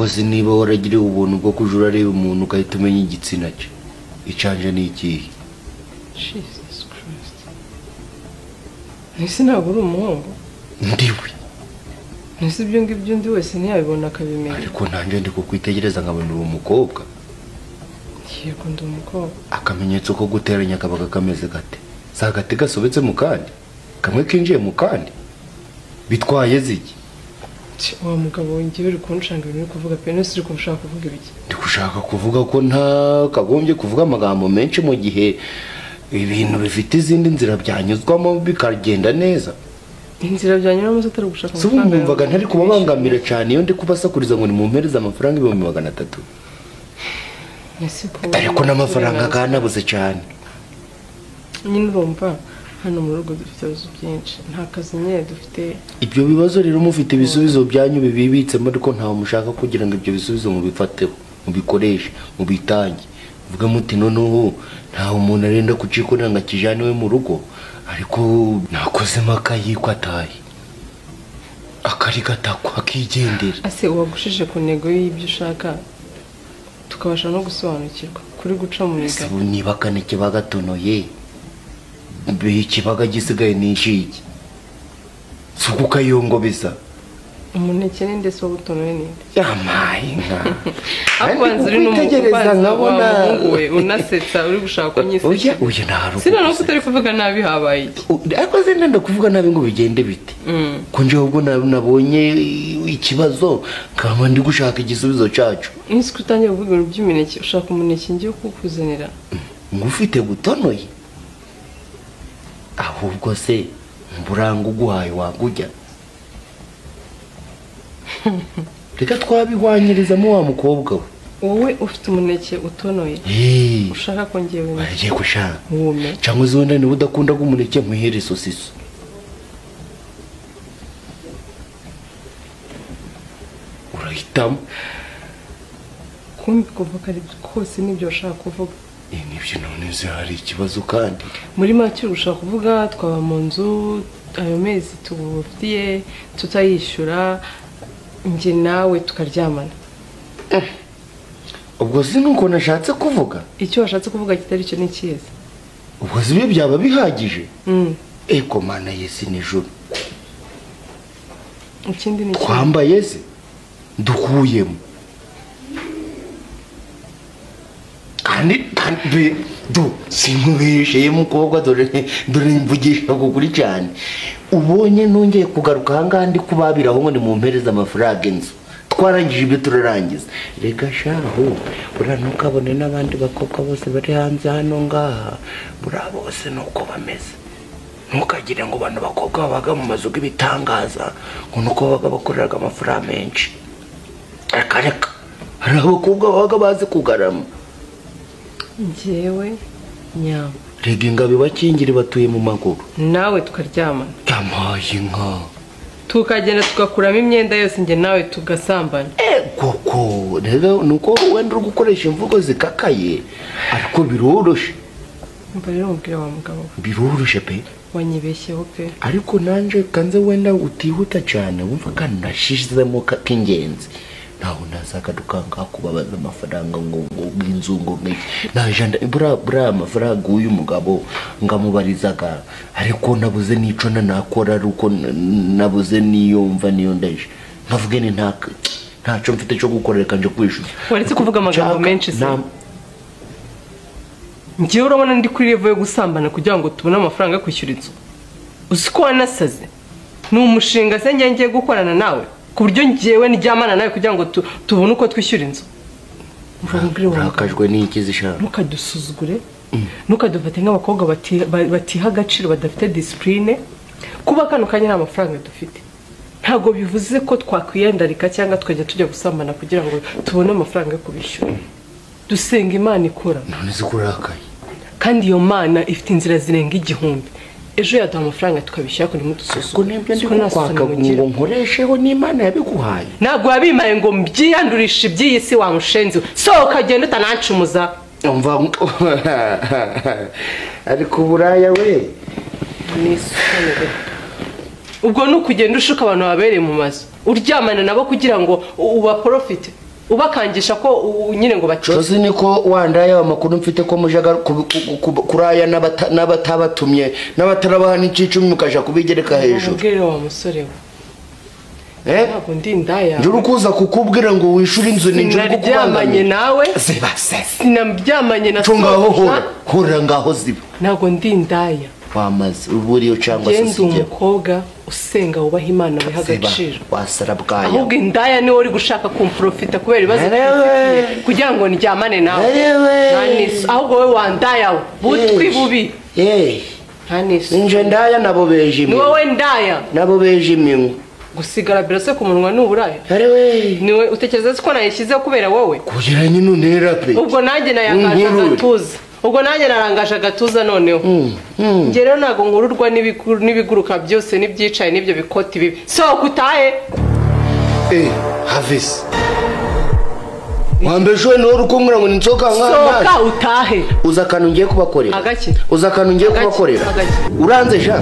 akoze niba waragiriye ubuntu bwo kujura areba umuntu ugahita umenya igitsina cye icanje ni ikihe Jesus Christ nisi ntabwo uri umuhungu ndiwe nisi ibyo ngibyo undi wese ntiyabibona akabimenya ariko nanjye ndi kukwitegereza nkabona uri umukobwa yego ndi umukobwa akamenyetso ko guteranya kabaga kameze gate si agati gasobetse mu kandi kamwe kinjiye mu kandi bitwaye ziki wa mugabo ngiye uri kunshanga ibintu uri kuvuga pe nisi uri kushaka kuvuga ibiki ndi gushaka kuvuga ko nta kagombye kuvuga amagambo menshi mu gihe ibintu bifite izindi nzira byanyuzwamo bikagenda neza inzira byanyuramo atari gushaka amafaranga numvaga ntari kubabangamira cyane iyo ndi kubasakuriza ngo ni mu mpereza amafaranga 300 ariko n'amafaranga kanabuze cyane nyine urumva hano mu rugo dufite ibibazo byinshi nta kazi nyine dufite ibyo bibazo rero mufite ibisubizo byanyu bibibitsemo ariko ntawe mushaka kugira ngo ibyo bisubizo mubifateho mubikoreshe mubitange vuga muti noneho ntawe umuntu arenda kucikorera ngo akijane we mu rugo ariko nakozemo akayiko ataye akari gatakwa akigendera ase uwagushije ku ntego y'ibyo ushaka tukabasha no gusobanukirwa kuri guca mu migani niba kane kibagatonoye ikibaga gisigaye n'ishiki suko kayongobeza umuneke ninde so butonoye ninde yamaye nka akwanze uri n'umutegereza nkabona we unasetsa uri gushaka kunyise oya ntaharuko sina no kutari kuvuga nabi habaye ariko zenda kuvuga nabi ngo bigende bite ko nje ubwo nabonye ikibazo nkaba ndi gushaka igisubizo cyacu nisi kutangiye kuvuga ibintu by'imineke ushaka umuneke ngiye kukuzanira ngufite gutonoye ahubwo se mburanga uguhaye wagujya reka twabihwanyirizamo wa mukobwa we wowe ufite umuneke utonoye ushaka ko ngewe bagiye gushaka wume cyangwa uzonda niba udakunda umuneke muhere sosiso urahitamo kumbi kuvuga ari kose nibyo ushaka kuvuga nibyo none se hari ikibazo kandi muri make ushaka kuvuga twaba mu nzu ayo mezi tubufitiye tutayishyura njye nawe tukaryamana ubwo si nuko nashatse kuvuga icyo washatse kuvuga kitari cyo ni cyiza ubwo si byo byaba bihagije eko mana yesi nijoro ikindi ni twambaye se dukuyemo kandi sinkubesheye mukobwa dore mvugisha kuguri cyane ubonye nongeye kugaruka ahangaha ndi kubabiraho ngo ni mu mpereza amafaranga inzu twarangije ibyo turarangiza rega shaho buriya ntukabone n'abandi bakobwa bose bari hanze hano ngaha buriya bose nuko bameze ntukagire ngo bano bakobwa babaga mu mazu y'ibitangaza ngo nuko babaga bakoreraga amafaranga menshi reka hari abakobwa babaga bazi kugarama njyewe nyama rega ingabo bakingiri batuye mu maguru nawe tukaryamana yamaye inka tukagenda tugakuramo imyenda yose njye nawe tugasambana koko rero nuko wenda uri gukoresha imvugo zikakaye ariko biroroshe mba rero mubwira wa mugabo biroroshe pe wanyibeshyeho pe ariko nanje kanze wenda utihuta cyane wumva kandi nashizemo k'ingenzi naho nazaga dukanga kubabaza amafaranga ngo bw'inzu ngo najanda bura amafaranga uyu mugabo ngamubarizaga ariko nabuze nico nakora ruko nabuze niyumva niyo ndaje nkavuge ni ntaco mfite cyo gukorera kanje kwishura waretse kuvuga amagambo menshi se ngiye urabona ndi kuri level yo gusambana kugira ngo tubone amafaranga yo kwishyura inzu uziko wanasaze ni umushinga se ngiye gukorana nawe ku buryo ngewe ndyamana nawe kugira ngo tubone uko twishyura inzu urakajwe n'iki zishaka ntukadusuzugure ntukadufate nk'abakobwa batiha agaciro badafite disipurine kuba kano kanya nta mafaranga dufite ntabwo bivuze ko twakwiyandarika cyangwa tukajya tujya gusambana kugira ngo tubone amafaranga yo kubishyura dusenga imana ikora none zikurakaye kandi iyo mana ifite inzira zirenga 1000 ejo yaduha amafaranga tukabishyira ko nimudusuzugure nibyo ndi kwaka ngo nkoresheho n'Imana yabiguhaye ntabwo yabimaye ngo mbyiyandurishe iby'iyi si wamushenze sohoka genda utanancumuza umva ariko buraya we nisukane ubwo nukugenda ushuka abantu babereye mu mazu uryamana nabo kugira ngo uba profit ubakangisha ko nyine ngo bacoze Chose niko wandaya amakuru mfite ko mujaga kuraya n'abatabatumye n'abatarabaha n'icicumi mukaja kubigereka hejuru. Ubwire wa musore we. Ntabwo ndi indaya. Njuru kuza kukubwira ngo wishure inzu ni njuru kukubangamye nawe. Zibase. Sinabyamanye na Tungaho hora ngaho ziba. Ntabwo ndi indaya. Wamaze uburiyo cyangwa se sije. Umukobwa usenga wubaha Imana we hagaciro. Wasara bwaya. Ahubwo indaya ni uri gushaka kumprofita kubera ibibazo kugira ngo ndyamane nawe. Nani ahubwo we wandaya butwi bubi. Ntanisi. Ninje ndaya nabo beje imwe. Ni wowe ndaya. Nabo beje imwe. Gusigara birase ku munwa n'uburaya. Niwe utekereza ko nayishyize kubera wowe? Kugira nyine untera pe. Ubwo nanjye nayangaje agatuza. Ubwo nanjye narangaje agatuza noneho. Nge rero ntago nkururwa n'ibiguruka byose n'ibyicaye n'ibyo bikoti bibi. Sohoka utahe. Havisi. Wambeshwe n'uru kumura ngo ninsoka nkana. Sohoka utahe. Uza kantu ngiye kubakorera. Agaki. Uza kantu ngiye kubakorera. Uranze sha.